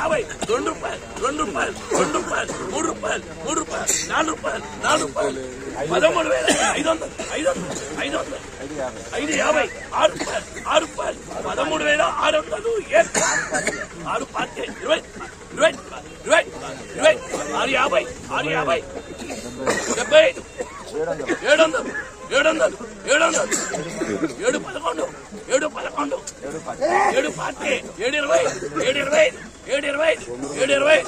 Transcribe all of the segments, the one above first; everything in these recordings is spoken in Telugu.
50 2 రూపాయలు 2 రూపాయలు 2 రూపాయలు 3 రూపాయలు 3 రూపాయలు 4 రూపాయలు 4 రూపాయలు 13,500 500 550 6 రూపాయలు 6 రూపాయలు 13,600 6 పార్టీ 20 650 75 700 700 700 7 11 7 11 7 పార్టీ 720 725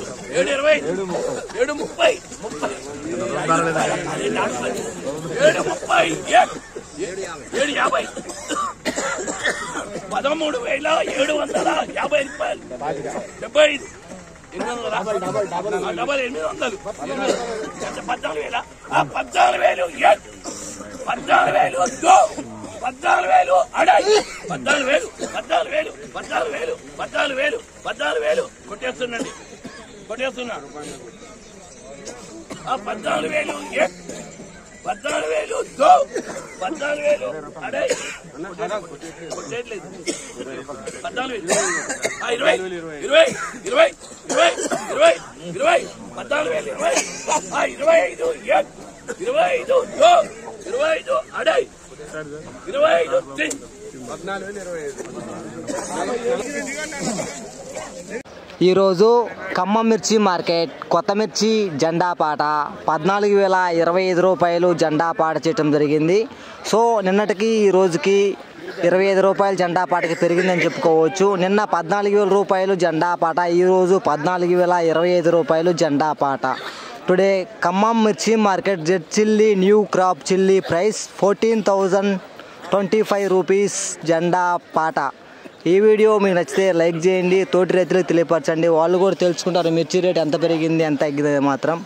725 725 725 730 14,800 కొట్టేస్తున్నా 14,000 ఈరోజు ఖమ్మం మిర్చి మార్కెట్ కొత్త మిర్చి జెండా పాట 14,025 రూపాయలు జెండా పాట చేయటం జరిగింది. సో నిన్నటికి ఈ రోజుకి 25 రూపాయలు జెండా పాటకి పెరిగిందని చెప్పుకోవచ్చు. నిన్న 14,000 రూపాయలు జెండా పాట, ఈరోజు 14,025 రూపాయలు జెండా పాట. టుడే ఖమ్మం మిర్చి market Z chilli new crop chilli price 14,025 rupees జెండా పాట. ఈ వీడియో మీకు నచ్చితే లైక్ చేయండి, తోటి రైతులకు తెలియపరచండి, వాళ్ళు కూడా తెలుసుకుంటారు మిర్చి రేట్ ఎంత పెరిగింది ఎంత తగ్గింది మాత్రం.